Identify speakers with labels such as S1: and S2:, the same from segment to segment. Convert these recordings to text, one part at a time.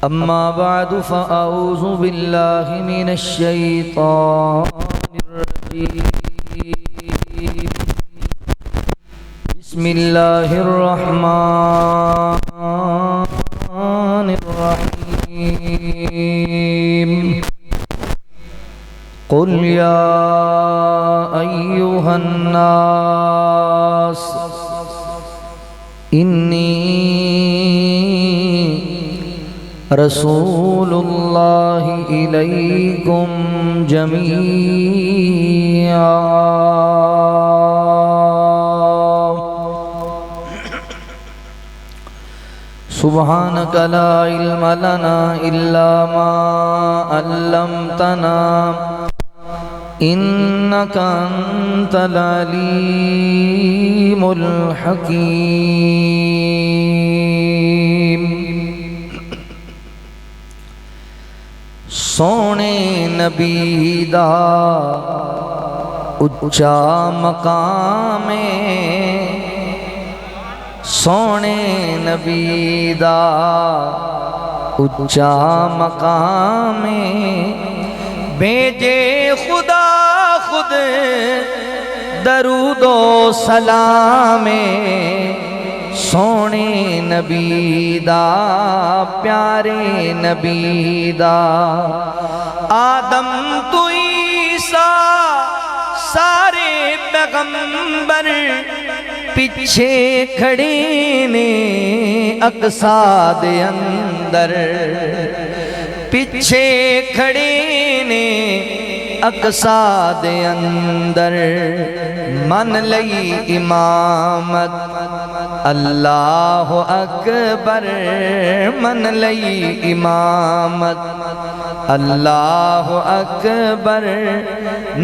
S1: أما بعد فأعوذ بالله من الشيطان الرجيم بسم الله الرحمن الرحيم قل يا أيها الناس إني رسول الله إليكم جميعا سبحانك لا علم لنا إلا ما علمتنا إنك أنت العليم الحكيم سونے نبی دا اچا مقام سونے نبی دا اچا مقام بھیجے خدا خود درود و سلام سونے نبی دا پیارے نبی دا آدم تو عیسیٰ سارے پیغمبر پیچھے کھڑے نے اقصیٰ دے اندر پیچھے کھڑے نے اقصیٰ دے اندر من لئی امامت اللہ اکبر من لئی امامت اللہ اکبر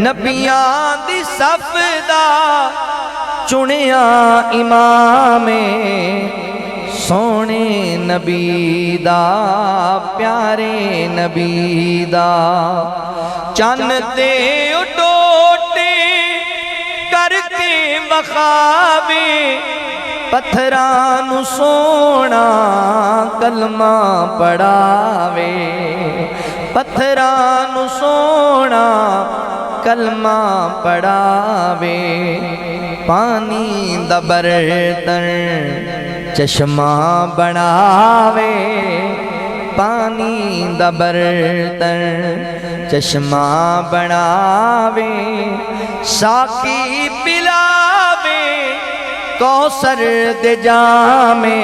S1: نبیاں دی صف دا چنیا امام سونے نبی دا پیارے نبی دا چن تے اڈوٹے کر کے مخابے پتھران سونا کلمہ پڑھاوے پتھران سونا کلمہ پڑھاوے پانی دا برتن چشمہ بناوے پانی دا برتن چشمہ بناوے ساقی پلاوے کوثر دے جامے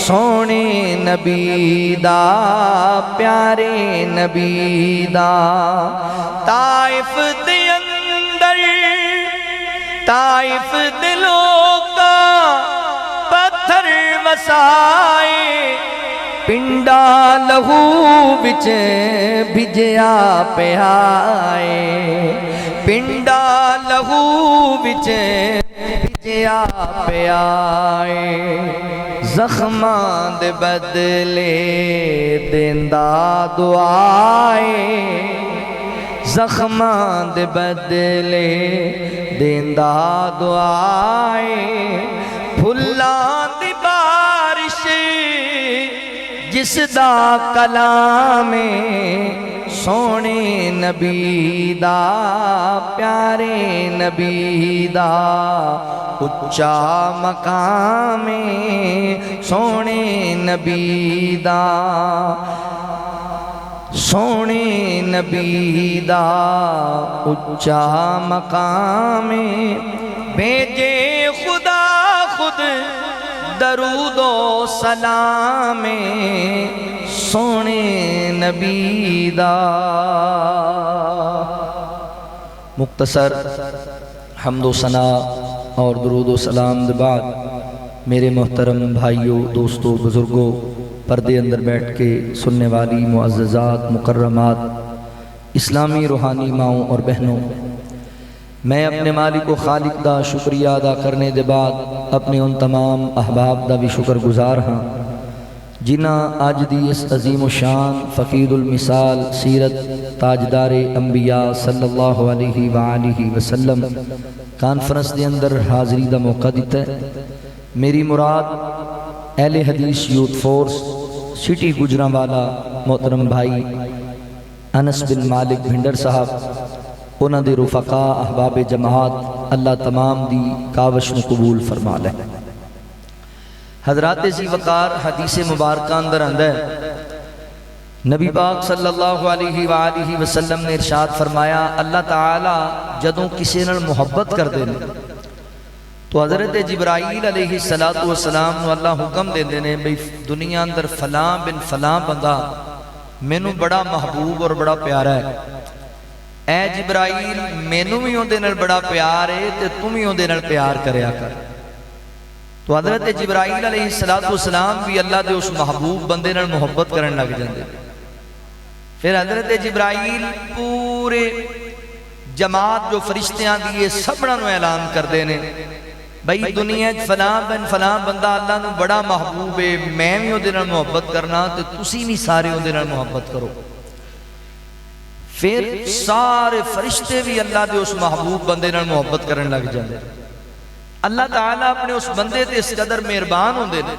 S1: سونے نبی دا پیارے نبی دا طائف دے اندر طائف دے لوگا پتھر وسائے پنڈا لہو بچ بھجیا پہ آئے پنڈا لہو بچ بھجیا پہ آئے زخمان دے بدلے دیندہ دعائے زخمان دے بدلے دیندہ دعائے پھلان دی بارش جس دا کلام سونے نبی دا پیارے نبی دا اچا مقام سونے نبی دا سونے نبی دا اچا مقام بھیجے خدا خود درود و سلام سونے نبی دا مختصر حمد و ثنا اور درود و سلام دے بعد میرے محترم بھائیوں دوستوں بزرگوں پردے اندر بیٹھ کے سننے والی معززات مکرمات اسلامی روحانی ماؤں اور بہنوں میں اپنے مالک و خالق دا شکریہ ادا کرنے دے بعد اپنے ان تمام احباب دا بھی شکر گزار ہاں جنہاں آج دی اس عظیم و شان فقید المثال سیرت تاجدار انبیاء صلی اللہ علیہ وآلہ وسلم کانفرنس دے اندر حاضری دا موقع دیتا ہے۔ میری مراد اہل حدیث یوتھ فورس سٹی گجرانوالا محترم بھائی انس بن مالک بھنڈر صاحب، انہاں دے رفقاء احباب جماعت، اللہ تمام دی کاوش نو قبول فرما لے۔ حضرات ذی وقار حدیث مبارکہ اندر ہے، نبی پاک صلی اللہ علیہ وآلہ وسلم نے ارشاد فرمایا، اللہ تعالی جدوں کسی نال محبت کر دے تو حضرت جبرائیل علیہ السلام نو اللہ حکم دے دینے بھئی دنیا اندر فلاں بن فلاں بندہ مینوں بڑا محبوب اور بڑا پیارا ہے، اے جبرائیل مینوں بھی اون دے نال بڑا پیار ہے تے تم ہی اون دے نال پیار کریا کر۔ تو حضرت جبرائیل علیہ السلام بھی اللہ دے اس محبوب بندے نال محبت کرن لگ جاندے۔ پھر حضرت جبرائیل پورے جماعت جو فرشتیاں دیئے سبڑا نو اعلان کر دینے بھئی دنیا فلاں بن فلاں بندہ اللہ نو بڑا محبوب ہے، میں بھی اون دے نال محبت کرنا تو تسی بھی سارے اون دے نال محبت کرو۔ پھر سارے فرشتے بھی اللہ دے اس محبوب بندے نال محبت کرن لگ جاندے۔ اللہ تعالیٰ اپنے اس بندے تے اس قدر مہربان ہوندے نے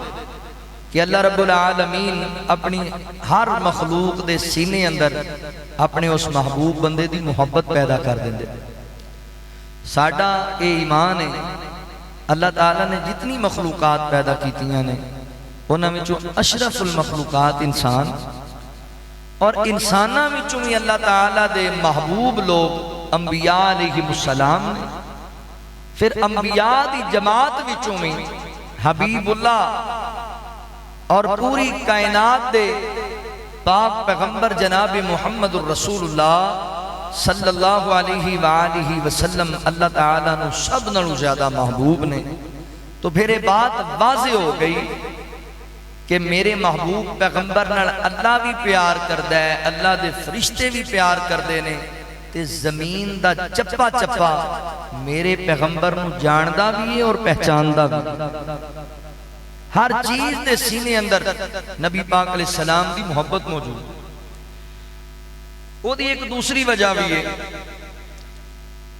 S1: کہ اللہ رب العالمین اپنی ہر مخلوق دے سینے اندر اپنے اس محبوب بندے دی محبت پیدا کر دیندے۔ ساڈا اے ایمان ہے، اللہ تعالیٰ نے جتنی مخلوقات پیدا کیتیاں نے انہاں وچوں اشرف المخلوقات انسان، اور انساناں وچوں بھی اللہ تعالیٰ دے محبوب لوگ انبیاء علیہ السلام نے۔ پھر انبیاء دی جماعت وچوں میں حبیب اللہ اور پوری کائنات دے پاک پیغمبر جناب محمد الرسول اللہ صلی اللہ علیہ وآلہ وسلم اللہ تعالیٰ نے سب نالوں زیادہ محبوب نے۔ تو پھر یہ بات واضح ہو گئی کہ میرے محبوب پیغمبر نال اللہ بھی پیار کردہ ہے، اللہ دے فرشتے بھی پیار کردے نے، تے زمین دا چپا چپا میرے پیغمبر نو جاندہ بھی ہے اور پہچاندہ بھی۔ ہر چیز دے سینے اندر نبی پاک علیہ السلام دی محبت موجود۔ وہ دی ایک دوسری وجہ بھی ہے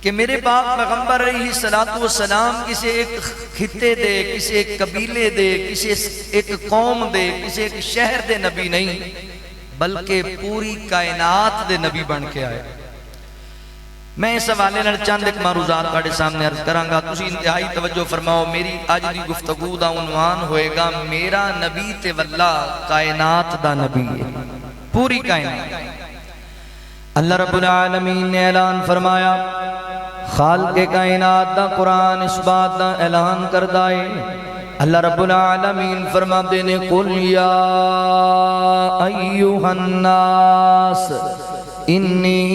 S1: کہ میرے پاک پیغمبر علیہ السلام کسی ایک خطے دے، کسی ایک قبیلے دے، کسی ایک قوم دے، کسی ایک شہر دے نبی نہیں، بلکہ پوری کائنات دے نبی بن کے آئے۔ میں اس حوالے نال چند ایک معروضات تہاڈے سامنے عرض کراں گا، تسی انتہائی توجہ فرماؤ۔ میری اج دی گفتگو دا عنوان ہوئے گا میرا نبی تے واللہ کائنات دا نبی ہے، پوری کائنات۔ اللہ رب العالمین نے اعلان فرمایا، خالق کائنات دا قرآن اس بات دا اعلان کردہ ہے۔ اللہ رب العالمین فرماتے نے قُلْ يَا أَيُّهَا النَّاسِ إِنِّي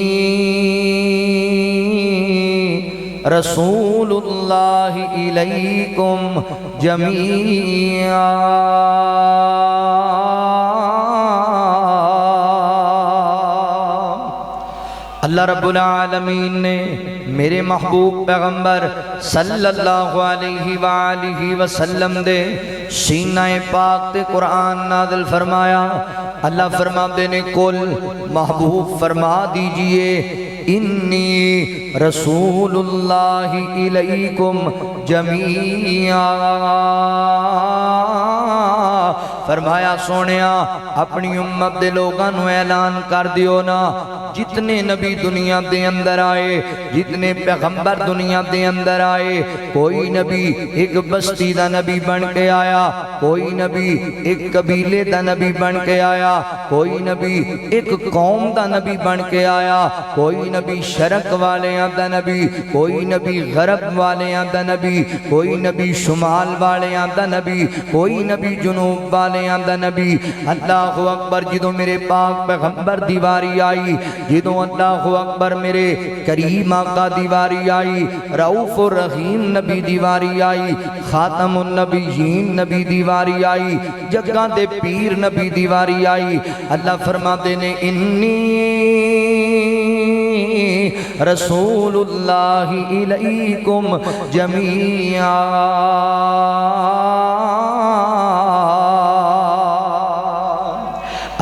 S1: رسول اللہ الیکم جمیعا۔ اللہ رب العالمین نے میرے محبوب پیغمبر صلی اللہ علیہ وآلہ وسلم دے سینہ پاک تے قرآن نازل فرمایا۔ اللہ فرماتے نے قل محبوب فرما دیجئے انی رسول اللہ الیکم جمیعا۔ فرمایا سونیا اپنی امت دے لوگاں نو اعلان کر دیو نا، جتنے نبی دنیا دے اندر آئے، جتنے پیغمبر دنیا دے اندر آئے، کوئی نبی ایک بستی دا نبی بن کے آیا، کوئی نبی ایک قبیلے دا نبی بن کے آیا، کوئی نبی ایک قوم دا نبی بن کے آیا، کوئی نبی شرق والیاں دا نبی، کوئی نبی غرب والیاں دا نبی، کوئی نبی شمال والیاں دا نبی، کوئی نبی جنوب والیاں دا نبی۔ اللہ اکبر، جدوں میرے پاک پیغمبر دیواری آئی، جدوں اللہ اکبر میرے کریم آقا دیواری آئی، رؤوف الرحیم نبی دیواری آئی، خاتم النبیین نبی دیواری آئی، جگہ دے پیر نبی دیواری آئی۔ اللہ فرماتے نے انی رسول اللہ الیکم جمیعا۔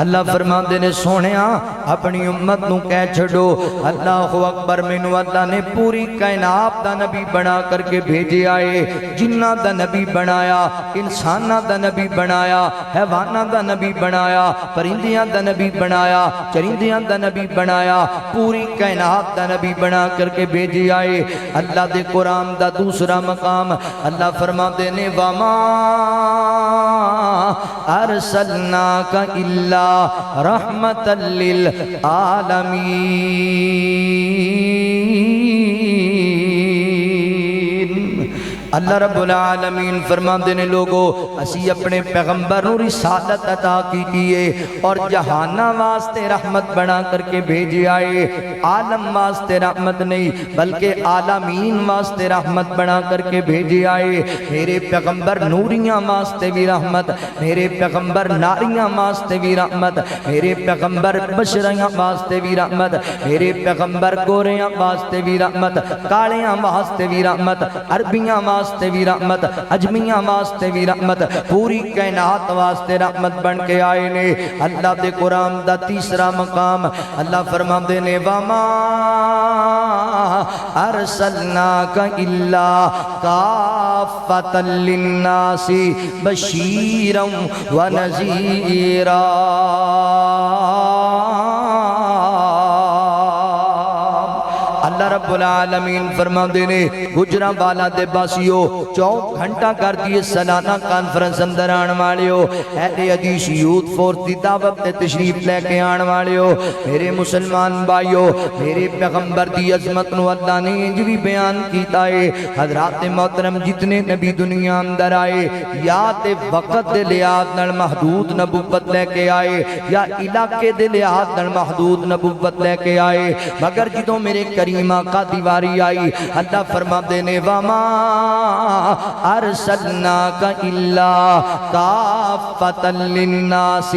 S1: اللہ فرماندے نے سونیا اپنی امت نو کہہ چھڑو اللہ اکبر، مینوں اللہ نے پوری کائنات دا نبی بنا کر کے بھیجے آئے، جنہ دا نبی بنایا، انسانہ دا نبی بنایا، حیوانہ دا نبی بنایا، پرندیاں دا نبی بنایا، چرندیاں دا نبی بنایا، پوری کائنات دا نبی بنا کر کے بھیجے آئے۔ اللہ دے قرآن دا دوسرا مقام اللہ فرماندے نے وَمَا أَرْسَلْنَاكَ إِلَّا رحمة للعالمین۔ اللہ رب العالمین فرماندے نے لوگو اسی اپنے پیغمبر نو رسالت عطا کی کیے اور جہانہ واسطے رحمت بنا کر کے بھیجے آئے، عالم واسطے رحمت نہیں بلکہ عالمین واسطے رحمت بنا کر کے بھیجے آئے۔ میرے پیغمبر نوریاں واسطے بھی رحمت، میرے پیغمبر ناریاں واسطے بھی رحمت، میرے پیغمبر بشریاں واسطے بھی رحمت، میرے پیغمبر گوریاں واسطے بھی رحمت، کالیاں واسطے بھی رحمت، عربیاں واسطے بھی رحمت، اجمیاں واسطے بھی رحمت، پوری کائنات واسطے رحمت بن کے آئے نے۔ اللہ دے قرآن دا تیسرا مقام اللہ فرماندے نے وَمَا أَرْسَلْنَاكَ إِلَّا كَافَّةً لِلنَّاسِ بَشِيرًا وَنَذِيرًا۔ اللہ رب العالمین فرماندے نے گجرانوالہ دے باسیو 24 گھنٹہ کر دیئے سالانہ کانفرنس اندر آن والے ہو، اہل حدیث یوتھ فورس دی دعوت تے تشریف لے کے آن والے ہو۔ میرے مسلمان بھائیو، میرے پیغمبر دی عظمت نو اللہ نے انج بھی بیان کیتا ہے۔ حضرات محترم جتنے نبی دنیا اندر آئے یا تے وقت دے لحاظ نال محدود نبوت لے کے آئے یا علاقے دے لحاظ نال محدود نبوت لے کے آئے، مگر جدوں میرے کریم کا دیواری آئی اللہ فرماندے نے وَمَا أَرْسَلْنَاكَ إِلَّا كَافَّةً لِلنَّاسِ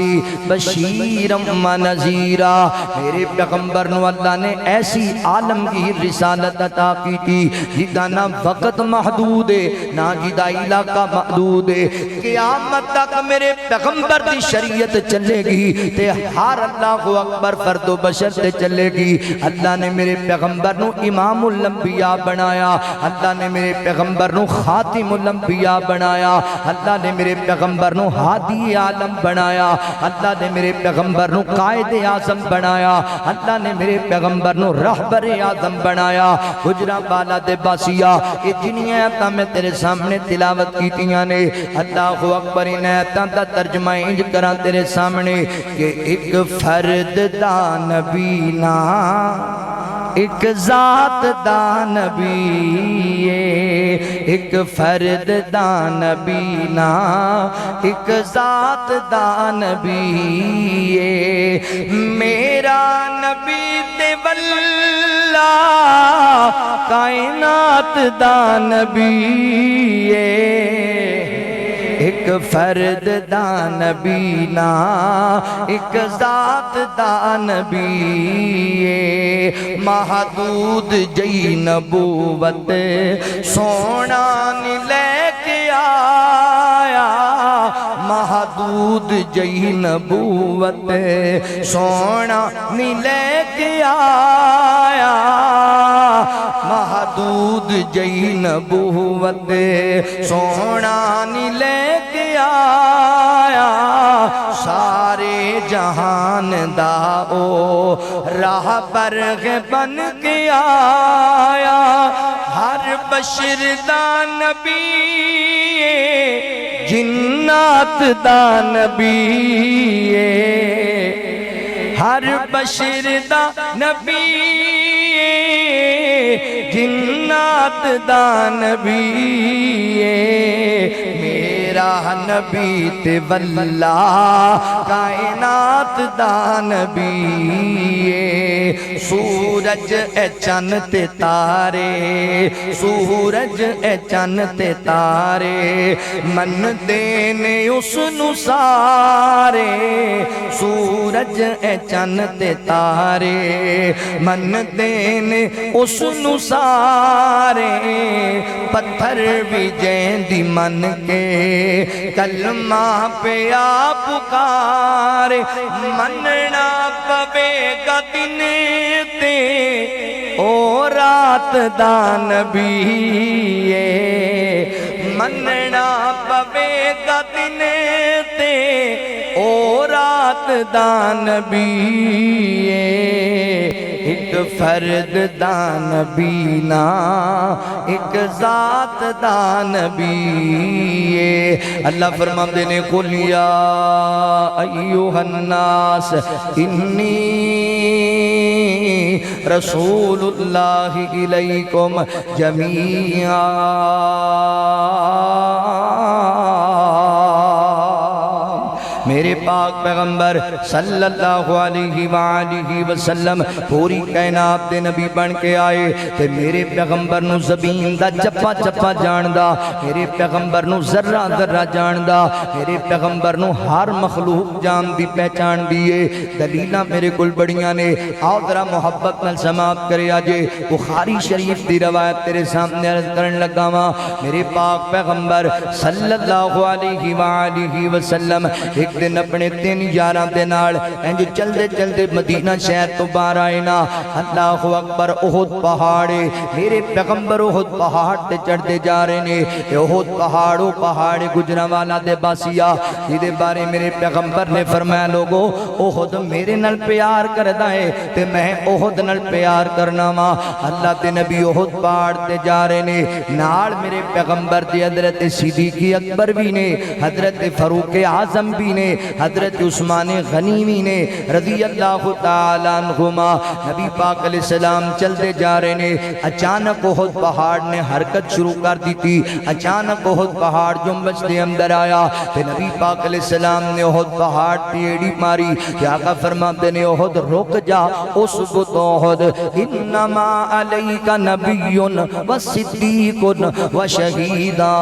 S1: بَشِيرًا وَنَذِيرًا۔ میرے پیغمبر نو اللہ نے ایسی عالمگیر رسالت عطا کی تھی جدا نہ وقت محدود ہے نہ جدا علاقہ محدود ہے، قیامت تک میرے پیغمبر دی شریعت چلے گی تے ہر اللہ اکبر فرد و بشر تے چلے گی۔ اللہ نے میرے پیغمبر نو امام الانبیاء بنایا، اللہ نے میرے پیغمبر نو خاتم الانبیاء بنایا، اللہ نے میرے پیغمبر نو ہادی عالم بنایا، اللہ نے میرے پیغمبر نو قائد اعظم بنایا، اللہ نے میرے پیغمبر نو رہبر اعظم بنایا۔ گجرانوالہ دے باسیا یہ جنیاں آیتاں میں تیرے سامنے تلاوت کیتیاں نے، اللہ اکبر ان آیتاں دا ترجمہ انج کراں تیرے سامنے کہ ایک فرد دا نبی نا ایک ذات دا نبی ایک فرد دا نبی نا ایک ذات دا نبی میرا نبی تے واللہ کائنات دا نبی ایک فرد دا نبی نا ایک ذات دا نبی محدود جئی نبوت سونا نہیں لے کے آیا محدود جئی نبوت سونا نہیں لے کے آیا محدود جئی نبوت سونا نہیں لے کے آیا سارے جہان داؤ راہ برغ بن کے آیا ہر بشر دا نبی جنات دا نبی ہر بشر دا نبی جنات دا نبی میرا نبی تے واللہ کائنات دا نبی سورج اے چن تے تارے سورج اے چن تے تارے من دینے اس نو سارے سورج اے چن تے تارے من دینے اس نو سارے پتھر بھی جیندی من کے کلمہ پہ آپ پکارے مننا پوے گا دن تے او رات دا نبی مننا پوے گا دن تے او رات دا نبی ایک فرد دا نبی نا ایک ذات دا نبی اللہ فرماتے نے قل یا ایوہ الناس انی رسول اللہ الیکم جمیعا میرے پاک پیغمبر صلی اللہ علیہ وآلہ وسلم پوری کائنات دے نبی بن کے آئے تے میرے پیغمبر نو زمین دا چپا چپا جاندہ میرے پیغمبر نو ذرہ ذرہ جاندہ میرے پیغمبر نو ہر مخلوق جان دی پہچان دیئے دلیلہ میرے کل بڑیاں نے آؤ ذرا محبت نال سماعت کرے آجے بخاری شریف دی روایت تیرے سامنے عرض کرن لگا ماں میرے پاک پیغمبر صلی اللہ علیہ وآلہ وسلم ایک دن اپنے 3 یاراں دے نال انج چلدے چلدے مدینہ شہر تو باہر آئے نا اللہ اکبر احد پہاڑے میرے پیغمبر احد پہاڑ تے چڑھتے جا رہے نے احد پہاڑوں پہاڑے گجرانوالا دے باسیا جدے بارے میرے پیغمبر نے فرمایا لوگو احد میرے نال پیار کردہ ہے تے میں احد نال پیار کرنا ماں اللہ تے نبی احد پہاڑ تے جا رہے نے نال میرے پیغمبر دے حضرت صدیقی اکبر بھی نے حضرت فاروق اعظم بھی نے حضرت عثمان غنیمی نے رضی اللہ تعالیٰ عنہما نبی پاک علیہ السلام چلتے جا رہے نے اچانک احد پہاڑ نے حرکت شروع کر دی تھی اچانک احد پہاڑ جنبش دے اندر آیا پھر نبی پاک علیہ السلام نے احد پہاڑ ٹیڑی ماری کہ آقا فرماتے نے احد رک جا اسبت احد انما علیک نبی و صدیق و شہیدان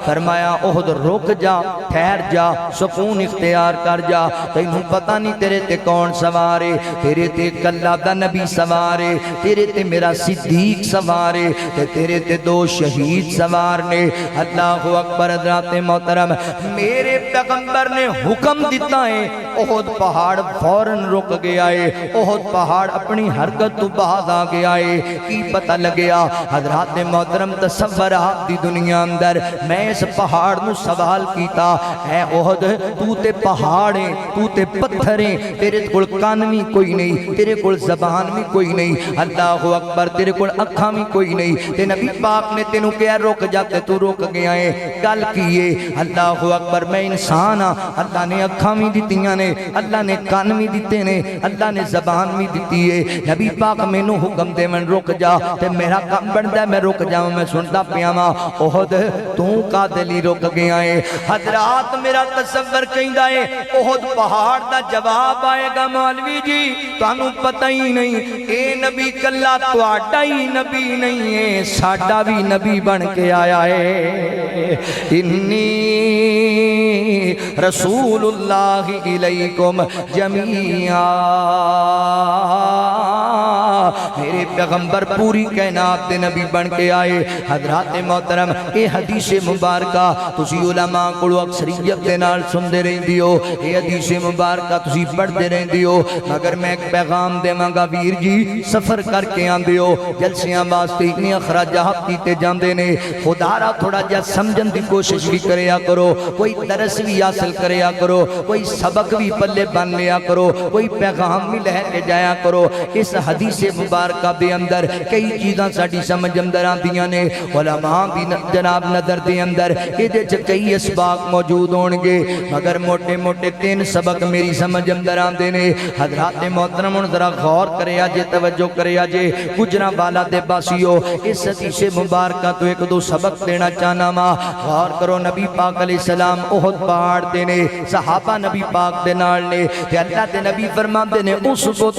S1: فرمایا احد رک جا ٹھہر جا سکون اختیار کر جا تینوں پتہ نہیں تیرے تے کون سوارے تیرے تے اللہ دا نبی سوارے تیرے تے میرا صدیق سوارے تیرے تے 2 شہید سوار نے اللہ اکبر حضرات محترم میرے پیغمبر نے حکم دیتا ہے احد پہاڑ فوراً رک گیا ہے احد پہاڑ اپنی حرکت تو باز آ گیا ہے کی پتہ لگیا حضرات محترم تصورات دی دنیا اندر میں اس پہاڑ نو سوال کیتا اے احد تو تے پہاڑیں تو تے پتھریں تیرے کول کان بھی کوئی نہیں تیرے کول زبان بھی کوئی نہیں اللہ اکبر تیرے کول اکھاں بھی کوئی نہیں تے نبی پاک نے تینوں کہا رک جاتے تو رک گیا ہے گل کیے اللہ اکبر میں انسان ہاں اللہ نے اکھاں بھی دتیاں نے اللہ نے کان بھی دیتے نے اللہ نے زبان بھی دیتی ہے نبی پاک مینوں حکم دے من رک جا تے میرا کام بندا ہے میں رک جاواں میں سندا پیاں احد تو کا دلی رک گیا ہے حضرات میرا تصور کہندا ہے احد پہاڑ دا جواب آئے گا مولوی جی تانوں پتہ ہی نہیں اے نبی کلا تہاڈا ہی نبی نہیں ہے ساڈا بھی نبی بن کے آیا ہے انی رسول اللہ الیکم جمیعا میرے پیغمبر پوری کائنات دے نبی بن کے آئے حضرات محترم اے حدیث مبارکہ تسی علماء کو اکثریت دے نال سندے رہن دیو اے حدیث مبارکہ تسی پڑھ دے رہن دیو مگر میں ایک پیغام دے مانگا ویر جی سفر کر کے آن دیو جلسیاں واسطے اتنی اخراجات کیتے جاندے نے خدا را تھوڑا جا سمجھن دی کوشش بھی کریا کرو کوئی درس بھی حاصل کریا کرو کوئی سبق بھی پلے بن لیا کرو کوئی پیغام بھی لے کے جایا کرو اس حدیث مبارکہ دے اندر کئی چیزاں ساڑی سمجھ اندر آندیاں نے علماء بھی جناب نظر دے اندر ایدے چھ کئی اسباق موجود ہونگے مگر موٹے موٹے 3 سبق میری سمجھ اندر آندے نے حضرات محترم ذرا غور کرے آجے توجہ کرے آجے گجران والا دے باسیو اس حدیث مبارکہ تو 1-2 سبق دینا چاہنا ماں غور کرو نبی پاک علیہ السلام احد پہاڑ دینے صحابہ نبی پاک دے نال نے تے اللہ تے نبی فرمان دینے اس کو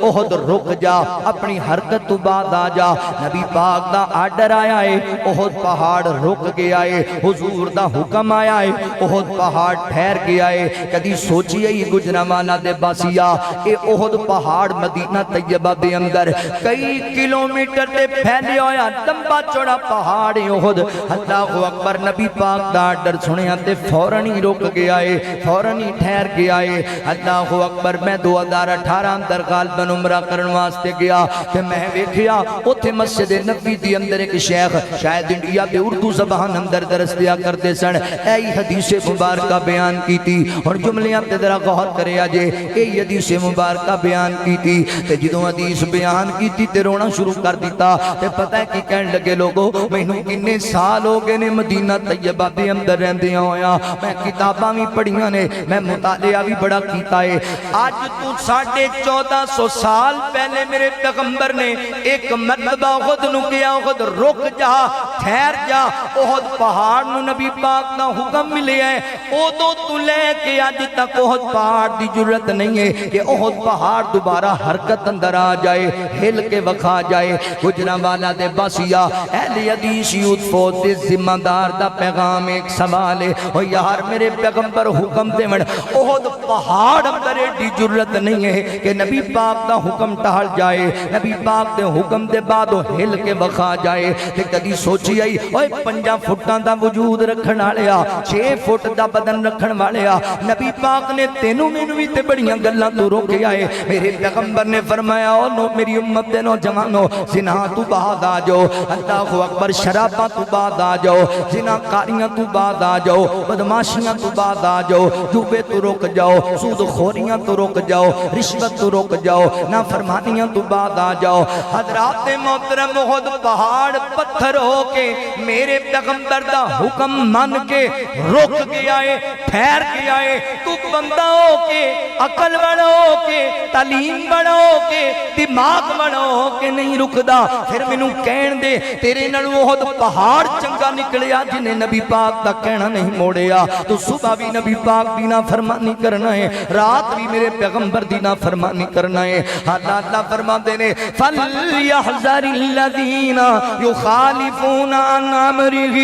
S1: احد رک جا اپنی حرکت تو بعد آ جا. نبی پاک دا آرڈر آیا ہے, احد پہاڑ رک گیا ہے. حضور دا حکم آیا ہے, احد پہاڑ ٹھہر گیا ہے. کدی سوچی ہے گجرانوالا دے باسیا, اے احد پہاڑ مدینہ طیبہ دے اندر کئی کلومیٹر تے پھیلے ہویا لمبا چوڑا پہاڑ ہے احد. اللہ اکبر. نبی پاک دا آرڈر سنیا تے فوراً ہی رک گیا ہے, فوراً ہی ٹھہر گیا ہے. اللہ اکبر. میں 2018 اندر غالباً عمرہ کرن واسطے گیا تے میں ویکھیا اوتھے مسجد نبوی دی اندر ایک شیخ شاید انڈیا تے اردو زبان اندر درس دیا کرتے سن. اے حدیث مبارکہ بیان کی تھی, اور جملیاں تے ذرا غور کریا جے. اے حدیث مبارکہ بیان کی تھی تے جدوں حدیث بیان کی تھی تے رونا شروع کر دیتا. تے پتہ ہے کی کہن لگے لوگوں, مینوں کنے سال ہو گئے نے مدینہ طیبہ دے اندر رہندیاں ہویا, میں کتاباں بھی پڑھیاں نے, میں مطالعہ بھی بڑا کیتا ہے. آج تو 1450 سال پہلے میرے پیغمبر نے ایک مرتبہ احد نو کیا, احد رک جا, ٹھہر جا. احد پہاڑ نو نبی پاک دا حکم ملے ہے, او تو لے کے آج تک احد پہاڑ دی جرت نہیں ہے کہ احد پہاڑ دوبارہ حرکت اندر آ جائے, ہل کے وکھا جائے. گجرانوالا دے باسیا, اہل حدیث یوتھ فوج دے ذمہ دار دا پیغام ایک سوال ہے, او یار میرے پیغمبر حکم دے من احد پہاڑ اندر ایڈی جرت نہیں ہے کہ نبی پاک دا حکم ٹہل جائے, نبی پاک دے حکم دے بعد وہ ہل کے وکھا جائے. تے کدی سوچی آئی اوے 5 فٹاں دا وجود رکھن والیا, 6 فٹ دا بدن رکھن والیا, نبی پاک نے تینوں مینوں وی تے بڑیاں گلاں تو روکیا ہے. میرے پیغمبر نے فرمایا او میری امت دے نوجوانو, زنا تو بعد آ جاؤ, اللہ اکبر, شراباں تو بعد آ جاؤ, زنا کاریاں تو بعد آ جاؤ, بدماشیاں تو بعد آ جاؤ, جوبے تو رک جاؤ, سود خوریاں تو رک جاؤ, رشوت تو رک جاؤ, نافرمانیاں تو بعد آ جاؤ. حضرات محترم, احد پہاڑ پتھر ہو کے میرے پیغمبر دا حکم مان کے رک گیا ہے, ٹھہر گیا ہے. تو بندہ ہو کے, عقل والا ہو کے, تعلیم والا ہو کے, دماغ والا ہو کے نہیں رکدا. پھر مینوں کہن دے تیرے نالوں احد پہاڑ چنگا نکلیا جنہیں نبی پاک دا کہنا نہیں موڑیا. تو صبح بھی نبی پاک دی نافرمانی کرنا ہے, رات بھی میرے پیغمبر دی نافرمانی کرنا ہے. اللہ فرماتے نے فَلْيَحْذَرِ الَّذِينَ يُخَالِفُونَ عَنْ أَمْرِهِ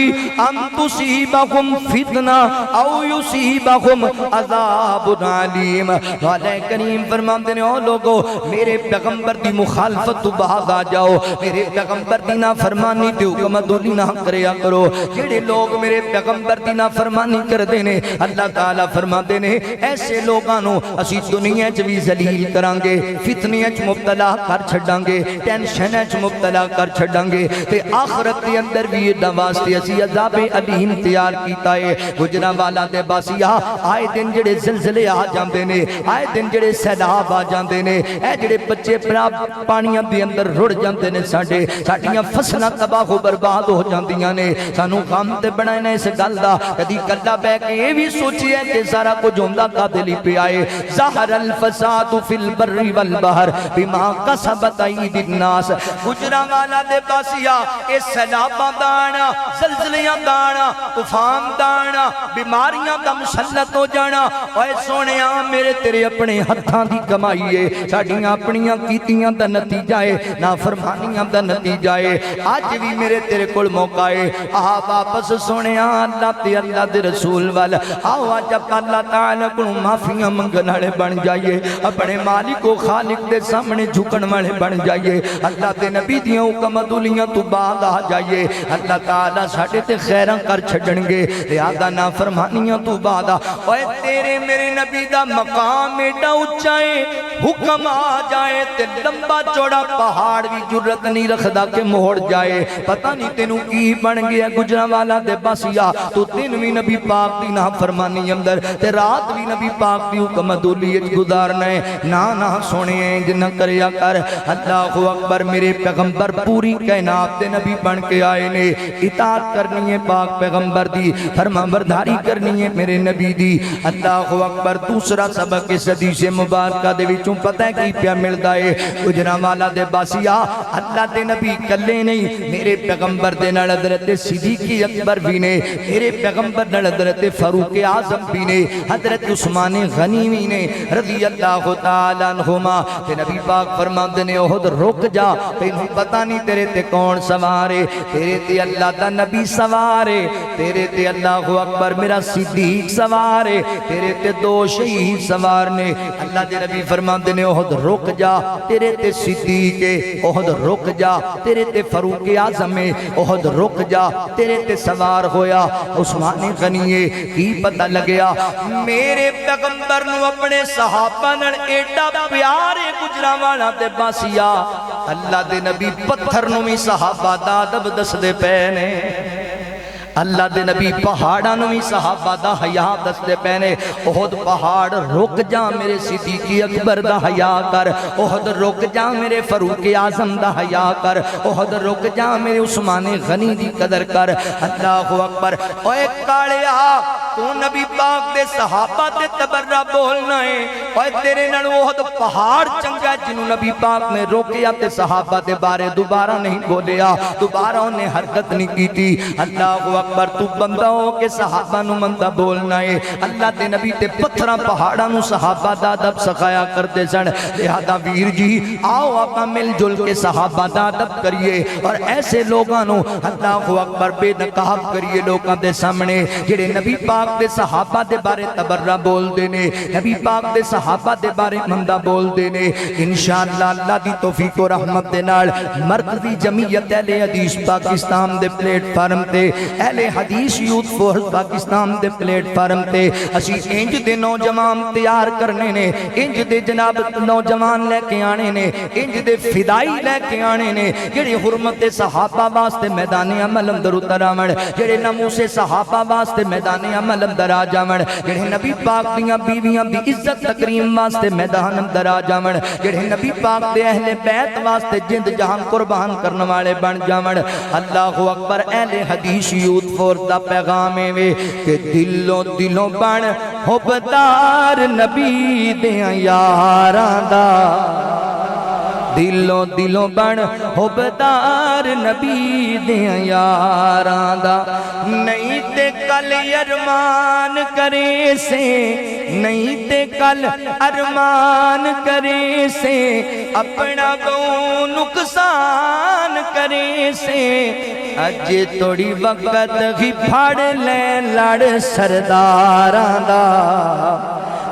S1: أَن تُصِيبَهُمْ فِتْنَةٌ أَوْ يُصِيبَهُمْ عَذَابٌ عَلِيمٌ. علیہ کریم فرماتے نے او لوگو میرے پیغمبر دی مخالفت تو بعد آ جاؤ, میرے پیغمبر دی نافرمانی تے حکم دولی نہ کریا کرو. جڑے لوگ میرے پیغمبر دی نافرمانی کردے نے, اللہ تعالی فرماتے نے ایسے لوگاں نو اسی دنیا چ بھی ذلیل کران گے, فتنیاں چ مبتلا کر چھڈاں گے, ٹینشناں چ مبتلا کر چھڈاں گے, تے آخرت دے اندر بھی ادا واسطے اسی عذاب علیم تیار کیتا ہے. گجرانوالا دے باسیا, آئے دن جڑے زلزلے آ جاندے نے, آئے دن جڑے سیلاب آ جاندے نے, اے جڑے بچے پانیاں دے اندر رڑ جاندے نے, ساڈیاں فصلاں تباہ و برباد ہو جاندیاں نے. سانو غم تے بنانا اس گل دا, کدی کلا بہ کے اے وی سوچیا کہ سارا کچھ ہوندا کادے لئی پیا ہے. ظہر الفساد فی البر والبحر بما کسبت ایدی الناس. گجرانوالا دے باسیا, اے سیلاباں دا آنا, زلزلیاں دا آنا, طوفان دا آنا, بیماریاں دا مسلط ہو جانا, اوے سونیا میرے تیرے اپنے ہتھاں دی کمائی ہے, ساڈیاں اپنیاں کیتیاں دا نتیجہ ہے, نافرمانیاں دا نتیجہ ہے. اج بھی میرے تیرے کول موقع ہے, آ واپس سونیا اللہ تے اللہ دے رسول وال آؤ. اج اللہ تعالی کو معافیاں منگن والے بن جائیے, اپنے مالک و خالق دے سامنے جھکن والے بن جائیے, اللہ دے نبی دیاں حکم دولیاں تو بعد آ جائیے. اللہ تعالی ساڈے تے خیراں کر چھڈن گے, لہذا نافرمانیاں تو بعد آ. اوے تیرے میرے نبی دا مقام ایڈا اونچا ہے, حکم آ جائے تے لمبا چوڑا پہاڑ بھی جرت نہیں رکھدا کہ موڑ جائے. پتہ نہیں تینوں کی بن گیا گجرانوالا دے باسیا, تو دن بھی نبی پاک دی نافرمانی اندر تے رات بھی نبی پاک دی حکم دولی وچ گزارنا ہے. نہ سونے جنہ کریا کر. اللہ اکبر, میرے پیغمبر پوری کائنات دے نبی بن کے آئے نے, اطاعت کرنی ہے پاک پیغمبر دی, فرما برداری کرنی ہے میرے نبی دی. اللہ اکبر. دوسرا سبق اس حدیث مبارکہ دے وچوں پتہ ہے کی پیا ملدا ہے. گجرانوالا دے باسیا, اللہ دے نبی کلے نہیں, میرے پیغمبر دے نال حضرت صدیق اکبر بھی نے, میرے پیغمبر نال حضرت فاروق اعظم بھی نے, حضرت عثمان غنی بھی نے رضی اللہ تعالی عنہما. تے نبی پاک فرماندے نے احد رک جا تینوں پتہ نہیں تیرے تے کون سوار ہے تیرے تے اللہ دا نبی سوار ہے تیرے تے اللہ اکبر میرا صدیق سوار ہے تیرے تے دو شہید سوار نے اللہ دے نبی فرماندے نے احد رک جا تیرے تے صدیق ہے احد رک جا تیرے تے فاروق اعظم ہے احد رک جا تیرے تے سوار ہویا عثمان غنی ہے کی پتہ لگیا میرے پیغمبر نو اپنے صحابہ نال ایڈا پیارے گجرا والا تے باسیا اللہ دے نبی پتھر نو بھی صحابہ دا ادب دس دے پے نے اللہ دے نبی پہاڑاں نو بھی صحابہ دا حیا دس دے پے نے احد پہاڑ رک جا میرے صدیق اکبر دا حیا کر احد رک جا میرے فاروق اعظم دا حیا کر احد رک جا میرے عثمان غنی دی قدر کر اللہ اکبر اوے کالیا تو نبی پاک دے صحابہ دے تبرہ بولنا ہے اوے تیرے نال احد پہاڑ چنگا جنہوں نبی پاک نے روکیا تے صحابہ دے بارے دوبارہ نہیں بولیا دوبارہ انہیں حرکت نہیں کی تھی اللہ اکبر تو بندہ ہو کہ صحابہ نو مندہ بولنا ہے اللہ دے نبی تے پتھرہ پہاڑا نو صحابہ دا ادب سکھایا کرتے سن لہذا ویر جی آؤ آقا مل جل کے صحابہ دا ادب کریے اور ایسے لوگانو اللہ اکبر بے نقاب کریے لوگاں دے سامنے جڑے نبی پاک دے صحابہ دے بارے تبرہ بول دینے نبی پاک دے صحابہ دے بارے مندہ بول دینے انشاءاللہ اللہ دی توفیق و رحمت دے نال مرکزی جمعیت اہل حدیث پاکستان دے پلیٹ فارم تے اہل حدیث یوتھ فورس پاکستان دے پلیٹ فارم تے اسی انج دے نوجوان تیار کرنے نے انج دے جناب نوجوان لے کے آنے نے انج دے فدائی لے کے آنے نے جڑے حرمت صحابہ واسطے میدان عمل اندر اتر آمن جڑے ناموس صحابہ واسطے میدان عمل اندر آ جامن جڑے نبی پاک دیاں بیویاں بھی عزت تکریم واسطے میدان اندر آ جامن جڑے نبی پاک دے اہل بیت واسطے جند جہان قربان کرنے والے بن جامن اللہ اکبر اہل حدیث یوتھ فورس دا پیغام ہے کہ دلوں بن حبدار نبی دیاں یاراں دا دلوں بن حبدار نبی دیاں یاراں دا نہیں تے کل ارمان کرے سے نہیں تے کل ارمان کرے سے اپنا گو نقصان کرے سے اج توڑی وقت ہی پھاڑ لے لڑ سرداراں دا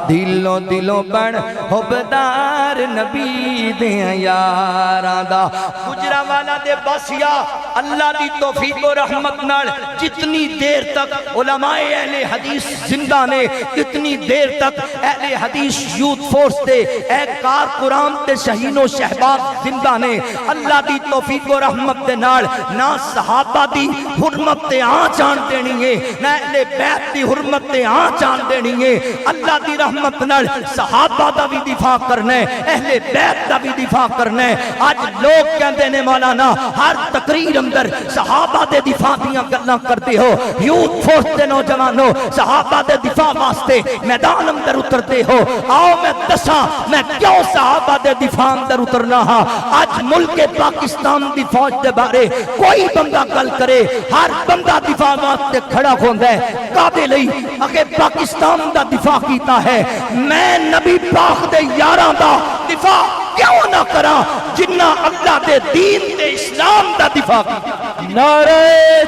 S1: دلوں بن حبدار نبی دیاں یاراں دا گجرا والا دے باسیا اللہ دی توفیق و رحمت نال جتنی دیر تک علماء اہل حدیث زندہ نے اتنی دیر تک اہل حدیث یوتھ فورس دے اے کار قرآن تے شہین و شہباز زندہ نے اللہ دی توفیق و رحمت دے نال نہ صحابہ دی حرمت تے آن جان دینی ہے نہ اہل بیت دی حرمت تے آن جان دینی ہے اللہ دی رحمت نال صحابہ دا بھی دفاع کرنا ہے اہل بیت دا بھی دفاع کرنا ہے آج لوگ کہندے نے مولانا ہر تقریر اندر صحابہ دے دفاع دیاں گلاں کرتے ہو یوتھ فورس دے نوجوانوں صحابہ دے دفاع واسطے میدان اندر اترتے ہو آؤ میں دساں میں کیوں صحابہ دے دفاع اندر اترنا ہاں آج ملک پاکستان دی فوج دے بارے کوئی بندہ گل کرے ہر بندہ دفاع واسطے کھڑا ہوندہ ہے کعبے لئی اگر پاکستان دا دفاع کیتا ہے میں نبی پاک دے یاراں دا دفاع کیوں نہ کرا جنہ اللہ دے دین دے اسلام دا دفاع کی
S2: نعرہ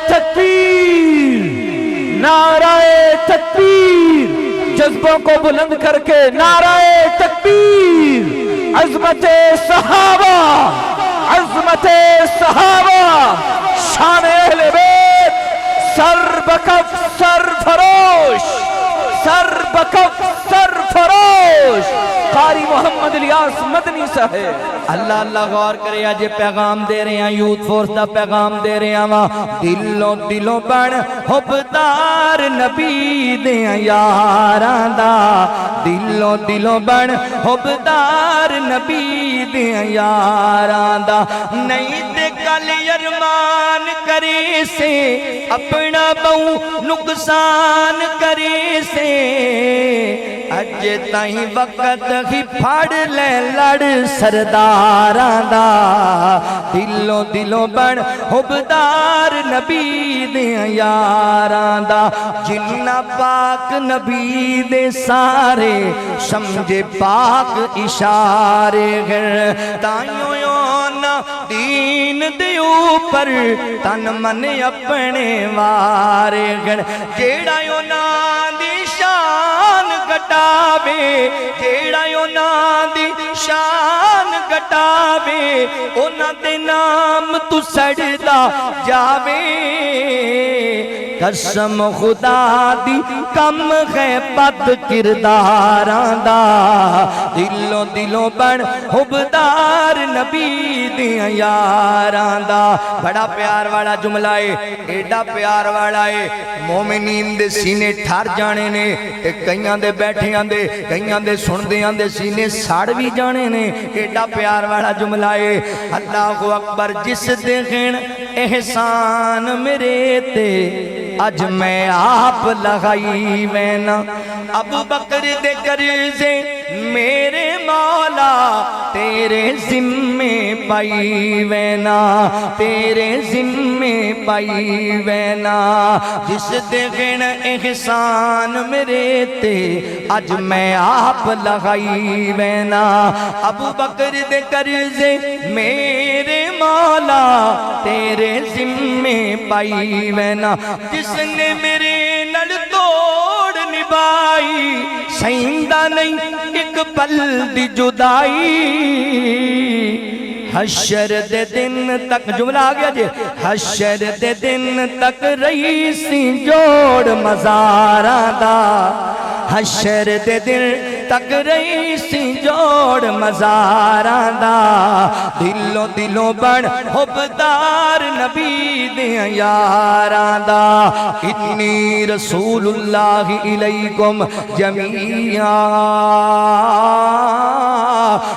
S2: تکبیر نعرہ تکبیر جذبوں کو بلند کر کے نعرہ تکبیر عظمت صحابہ عظمت صحابہ شان اہل بیت سر بکف سر فروش سر بکف سر فروش قاری محمد الیاس مدنی صاحب
S1: اللہ اللہ غور کرے آج پیغام دے رہے ہیں یوتھ فورس دا پیغام دے رہے ہیں وہاں دلوں بن حبدار نبی دیاں یاراں دا دلوں بن حبدار نبی دیاں یاراں دا نہیں تے کل ارمان کرے سے اپنا بہو نقصان کرے سے اج ਜੇ ਤਾਈਂ ਵਕਤ ਹੀ ਫੜ ਲੈ ਲੜ ਸਰਦਾਰਾਂ ਦਾ ਦਿਲੋਂ ਦਿਲੋਂ ਬਣ ਹੁਬਦਾਰ ਨਬੀ ਦੇ ਯਾਰਾਂ ਦਾ ਜਿੰਨਾ ਪਾਕ ਨਬੀ ਦੇ ਸਾਰੇ ਸਮਝੇ ਪਾਕ ਇਸ਼ਾਰੇ ਹੈ ਤਾਈਓ ਨਾ دین دے اوپر تن من اپنے وارے گن جیڑا یونان دی شان گٹاوے جیڑا یونان دی شان گٹاوے اونا دے نام تو سڑدا جاوے قسم خدا دی کم ہے بد کرداراں دا دلوں دلوں بن حبدار نبی دیاں یاراں دا بڑا پیار والا جملہ ہے ایڈا پیار والا ہے مومنین دے سینے ٹھار جانے نے تے کئیاں دے بیٹھیاں دے کئیاں دے سندیاں دے سینے ساڑ بھی جانے نے ایڈا پیار والا جملہ ہے اللہ اکبر جس دے غن احسان میرے تے اج میں آپ لگائی وینا ابو بکر دے قرضے میرے مولا تیرے ذمے پائی وینا تیرے ذمے پائی وینا جس دے غن احسان میرے تے اج میں آپ لگائی وینا ابو بکر دے قرضے میرے مولا تیرے ذمے پائی وینا جس نے میرے نل توڑ نبائی سہندہ نہیں ایک پل دی جدائی حشر دے دن تک جملہ آگیا جے حشر دے دن تک رئیسی جوڑ مزارہ دا حشر دے دن تک رئیسی جوڑ مزارہ دا دلوں دلوں بڑھ حبدار نبی دے یاراں دا اتنی رسول اللہ علیکم جمیعا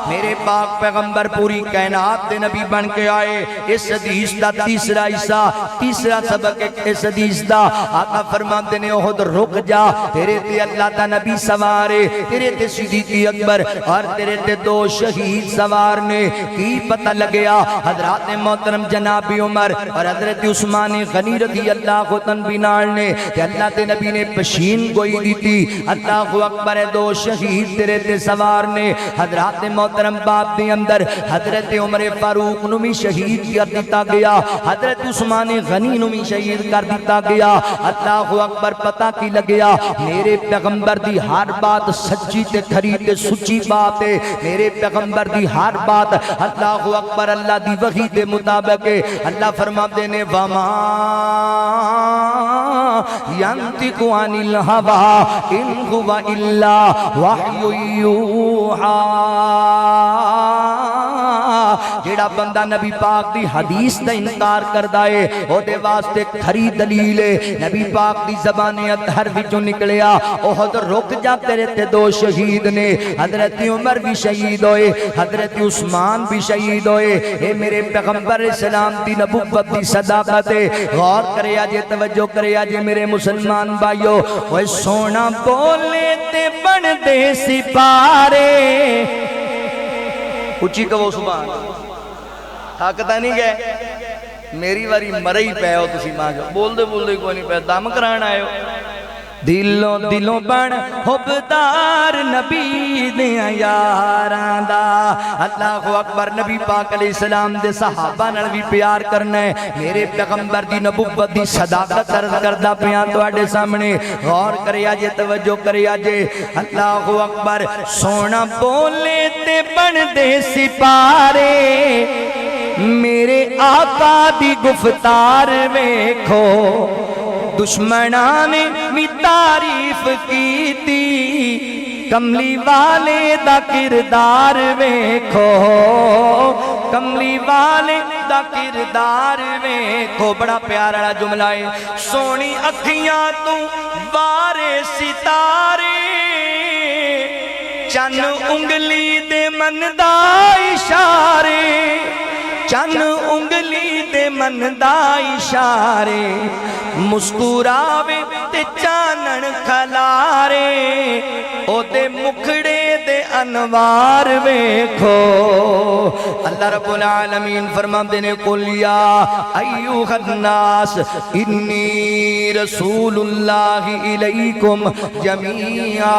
S1: میرے پاک پیغمبر پوری کائنات دے نبی بن کے آئے اس حدیث دا تیسرا حصہ تیسرا سبق اس حدیث دا آقا فرماتے نے احد رک جا تیرے تے اللہ تا نبی سوارے تیرے تے صدیق اکبر اور تیرے تے دو شہید سوار نے کی پتہ لگیا حضرات محترم جناب عمر اور حضرت عثمان غنی رضی اللہ تنبینار نے کہ اللہ تے نبی نے پشین گوئی دی تھی اللہ اکبر دو شہید تیرے تے سوار نے حضرات محترم باپ دے اندر حضرت عمر فاروق نمی شہید کر دیتا گیا حضرت عثمان غنی نمی شہید کر دیتا گیا اللہ اکبر پتہ کی لگیا میرے پیغمبر دی ہر بات سچی تے کھری تے سچی بات ہے میرے پیغمبر دی ہر بات اللہ اکبر اللہ دی وحی دے مطابق ہے اللہ فرماتے نے وما ینطق عن الہوی ان هو الا وحی یوحی جیڑا بندہ نبی پاک دی حدیث دا انکار کردہ ہے او دے واسطے کھری دلیل ہے نبی پاک دی زبان اطہر وچوں نکلیا احد رک جا تیرے تے دو شہید نے حضرت عمر بھی شہید ہوئے حضرت عثمان بھی شہید ہوئے اے میرے پیغمبر اسلام دی نبوت دی صداقت ہے غور کرے آجے توجہ کرے آجے میرے مسلمان بھائیو وہ سونا بولے تے بن دے سپارے اچھی کہو سبحان تھاکتا نہیں گئے میری واری مرئی پہ ہو تسی ماں جو بول دے کوئی نہیں پہ دم کران آئے ہو دلوں دلوں بن حبدار نبی دیاں یاراں دا اللہ اکبر نبی پاک علیہ السلام دے صحابہ نال بھی پیار کرنا ہے میرے پیغمبر دی نبوت دی صداقت کردہ پیاں تو آڈے سامنے غور کرے آجے توجہ کرے آجے اللہ اکبر سونا بولے تے بن دے سپارے میرے آقا دی گفتار ویکھو دشمنان بھی تعریف کی تھی کملی والے دا کردار ویکھو کملی والے دا کردار ویکھو بڑا پیارا جملہ ہے سونی اکھیاں تو وارے ستارے چن انگلی دے من دا اشارے چن انگلی دے من دا اشارے مسکراوے تے چانن کھلارے او دے مکھڑے دے انوار ویکھو اللہ رب العالمین فرماندے نے قل یا ایھا الناس انی رسول اللہ الیکم جمیعا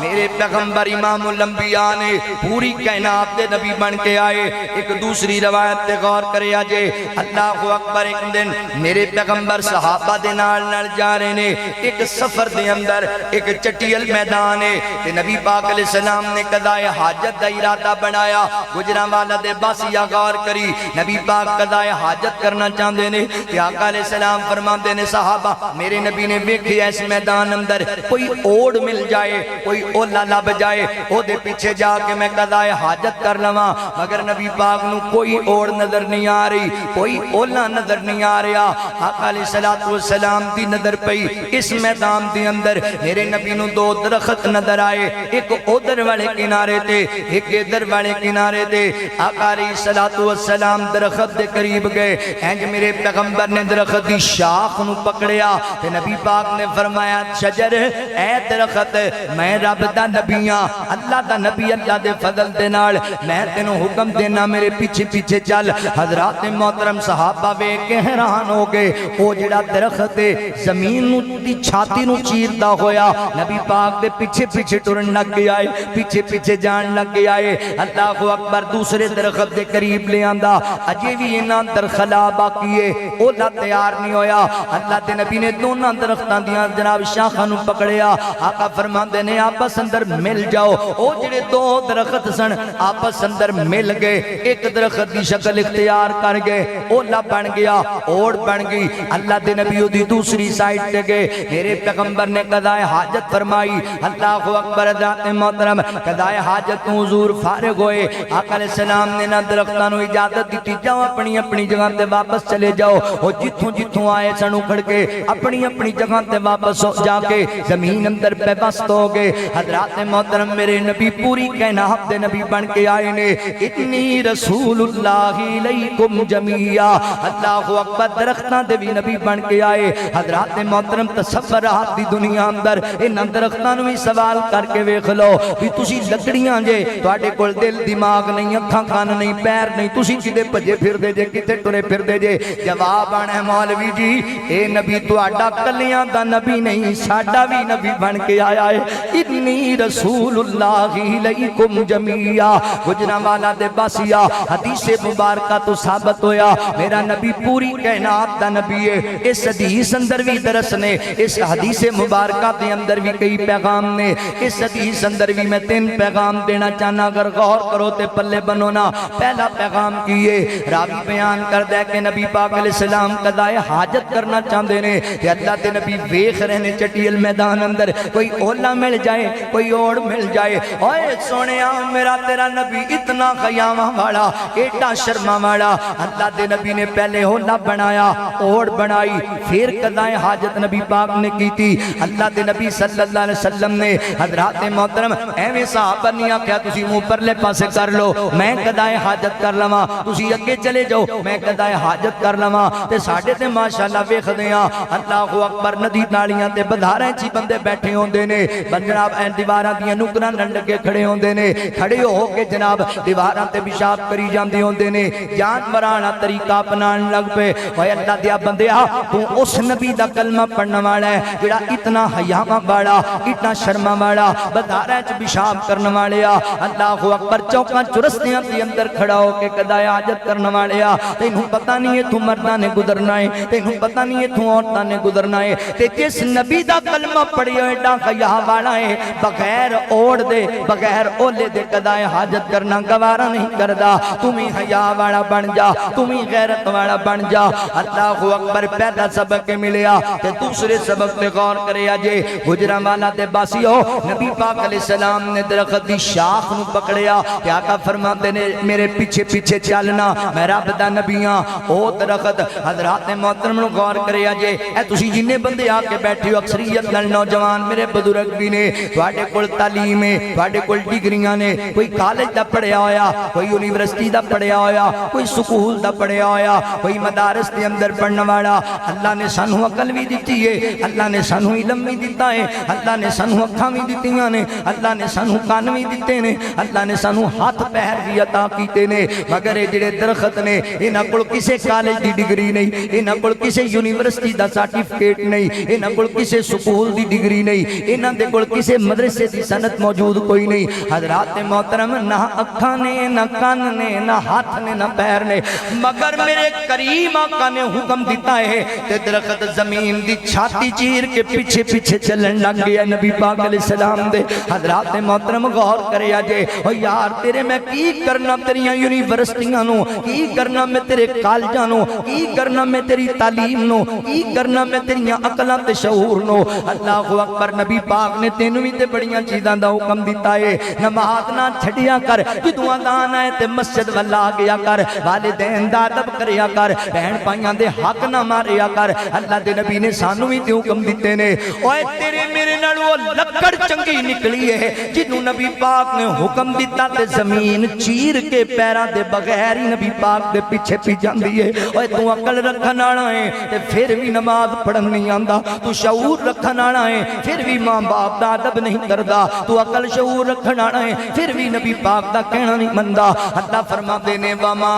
S1: میرے پیغمبر امام الانبیاء نے پوری کائنات دے نبی بن کے آئے ایک دوسری روایت تے غور کرے آجے اللہ اکبر ایک دن میرے پیغمبر صحابہ دے نال جا رہے نے ایک سفر دے اندر ایک چٹیل میدان ہے تے نبی پاک علیہ السلام نے قضائے حاجت دا ارادہ بنایا گجران والا دے باسیا غور کری نبی پاک قضائے حاجت کرنا چاہتے نے تے آقا علیہ السلام فرماتے نے صحابہ میرے نبی نے ویکھیا اس میدان اندر کوئی اوڑ مل جائے کوئی اولا لب جائے او دے پیچھے جا کے میں قضائے حاجت کر لواں مگر نبی پاک نو کوئی اوڑ نظر نہیں آ رہی کوئی اولا نظر نہیں آ رہا آقا علیہ السلام دی نظر پئی اس میدان دی اندر میرے نبی نو دو درخت نظر آئے ایک ادھر والے کنارے تے ایک ادھر والے کنارے تے آقا علیہ السلام درخت دے قریب گئے اینج میرے پیغمبر نے درخت دی شاخ نو پکڑیا تے نبی پاک نے فرمایا شجر اے درخت میں رب دا نبیاں اللہ دا نبی اللہ دے فضل دے نال میں تینوں حکم دینا میرے پیچھے پیچھے چل حضرات محترم صحابہ وے کے حیران ہو گئے او جڑا درخت زمین نو دی چھاتی نو چیردا ہویا نبی پاک دے پیچھے پیچھے ٹرن لگ گیا ہے پیچھے پیچھے جان لگ گیا ہے اللہ اکبر دوسرے درخت دے قریب لے آندا اجے بھی انہاں درخلا باقی ہے اولا تیار نہیں ہویا اللہ دے نبی نے دونوں درختاں دیاں جناب شاخاں نو پکڑیا آقا فرماندے نے آپس اندر مل جاؤ او جڑے دو درخت سن آپس اندر مل گئے ایک درخت دی شکل اختیار کر گئے اولا بن گیا اوڑ بن گئی اللہ دے نبیوں دی دوسری سائٹ تے گئے میرے پیغمبر نے قضائے حاجت فرمائی اللہ اکبر حضرات محترم قضائے حاجت تو حضور فارغ ہوئے آقا علیہ السلام نے نہ درختاں نو اجازت دیتی جاؤ اپنی اپنی جگہ تے واپس چلے جاؤ او جتھوں جتھوں آئے سن اکھڑ کے اپنی اپنی جگہ تے واپس جا کے زمین اندر پہ بست ہو گئے حضرات محترم میرے نبی پوری کائنات دے نبی بن کے آئے نے اتنی رسول اللہ علیکم جمیعا اللہ اکبر درختاں دے بھی نبی بن کے آئے حضرات محترم تصورات دی دنیا اندر انہاں درختاں نو بھی سوال کر کے ویکھ لو بھی تسی لکڑیاں جے تواڈے کول دل دماغ نہیں اکھاں کان نہیں پیر نہیں تسی کدے بھجے پھر دے جے کتے ٹرے پھر دے جے جواب آنا ہے مولوی جی اے نبی تواڈا کلیاں دا نبی نہیں ساڈا بھی نبی بن کے آیا ہے اتنی رسول اللہ علیکم جمیعا گجرانوالا دے باسیا حدیث مبارکہ تو ثابت ہویا میرا نبی پوری کائنات دا نبی ہے اس حدیث اندر بھی درس نے اس حدیث مبارکہ دے اندر بھی کئی پیغام نے اس حدیث اندر بھی میں 3 پیغام دینا چاہنا اگر غور کرو تے پلے بنو نا پہلا پیغام کیے راوی بیان کر دے کہ نبی پاک علیہ السلام قضائے حاجت کرنا چاہتے ہیں کہ اللہ تے نبی ویکھ رہنے چٹیل میدان اندر کوئی اولا مل جائے کوئی اوڑ مل جائے اوے سونیا میرا تیرا نبی اتنا خیامہ والا ایٹا شرما والا اللہ دے نبی نے پہلے اولا بنایا اوڑ بنائی پھر قضائے حاجت نبی پاک نے کی تھی اللہ دے نبی صلی اللہ علیہ وسلم نے حضرات محترم ایویں صحابہ نہیں آکھیا تسی منہ پرلے پاسے کر لو میں قضائے حاجت کر لواں تسی اگے چلے جاؤ میں قضائے حاجت کر لواں تے ساڈے تے ماشاءاللہ ویکھدے ہاں اللہ اکبر ندی نالیاں تے بدھاراں چ بندے بیٹھے ہوندے نے جناب این دیواراں دیاں نکراں نڈ کے کھڑے ہوندے نے کھڑے ہو کے جناب دیواراں تے پیشاب کری جاندے ہوندے نے جانورانا طریقہ اپنان لگ پے اوے اللہ دیا بندیا تو اس نبی دا کلمہ پڑھن والا ہے جڑا اتنا حیاواں والا اتنا شرما والا بدھاراں چ پیشاب کرن والیا اللہ اکبر چوکاں چرستیاں دے اندر کھڑا ہو کے قضائے حاجت کرن والیا تینوں پتہ نہیں ہے تو مرداں نے گزرنا ہے تینوں پتہ نہیں ہے تو عورتاں نے گزرنا ہے تے جس نبی دا کلمہ پڑھیو ایڈا حیا والا ہے بغیر اوڑ دے بغیر اولے دے قضائے حاجت کرنا گوارا نہیں کردا تم ہی حیا والا بن جا تم ہی غیرت والا بن جا اللہ اکبر پہلا سبق ملیا تے دوسرے سبق تے غور کریا جے گجرانوالا دے باسیو نبی پاک علیہ السلام نے درخت دی شاخ نو پکڑیا کہ آقا فرماتے نے میرے پیچھے پیچھے چلنا میں رب دا نبی ہاں او درخت حضرات محترم نو غور کریا جے اے تسی جننے بندے آ کے بیٹھے ہو اکثریت نال نوجوان نوجوان میرے بزرگ بھی نے تواڈے کول تعلیم ہے تواڈے کول ڈگریاں نے کوئی کالج دا پڑھیا ہویا کوئی یونیورسٹی دا پڑھیا ہویا کوئی سکول دا پڑھیا ہویا کوئی مدارس دے اندر پڑھنے والا اللہ نے سانو عقل بھی دیتی ہے اللہ نے سانو علم بھی دیتا ہے اللہ نے سانو اکھاں بھی دتیاں نے اللہ نے سانو کان بھی دیتے نے اللہ نے سانو ہاتھ پیر بھی عطا کیتے نے مگر اے جڑے درخت نے انہاں کول کسے کالج دی ڈگری نہیں انہاں کول کسے یونیورسٹی دا سرٹیفکیٹ نہیں انہاں کول کسے سکول دی ڈگری نہیں انہاں دے کول کسے مدرسے دی سند موجود کوئی نہیں حضرات محترم نہ اکھاں نے نہ کان نے نہ ہاتھ نے نہ پیر نے مگر میرے کریم آقا نے حکم دیتا ہے تے درخت زمین دی چھاتی چیر کے پیچھے پیچھے چلن لگ گیا نبی پاک علیہ السلام دے حضرات محترم غور کرے آجے او یار تیرے میں کی کرنا تیریاں یونیورسٹیاں نو کی کرنا میں تیرے کالجاں نو کی کرنا میں تیری تعلیم نو کی کرنا میں تیریاں عقلاں تے شعور نو اللہ اکبر نبی پاک نے تینوں بھی تے بڑیاں چیزاں دا حکم دیتا ہے نماز نہ چھڑیا کر جدوں اذان ہے تے مسجد والا گیا کر والدین دا ادب کریا کر بہن بھائیاں دے حق نہ ماریا کر اللہ دے نبی نے سانو بھی تے حکم دیتے نے اوے تیرے میرے نال وہ لکڑ چنگی نکلی ہے جنوں نبی پاک نے حکم دیتا تے زمین چیر کے پیراں دے بغیر ہی نبی پاک دے پیچھے پی جاندی ہے اوے تو عقل رکھن والا ہے تے پھر بھی نماز پڑھن نہیں آندا تو شعور رکھن والا ہے پھر بھی ماں باپ دا ادب نہیں کردا تو عقل شعور رکھن والا ہے پھر بھی نبی پاک دا کہنا نہیں مندا اللہ فرماتے نے وما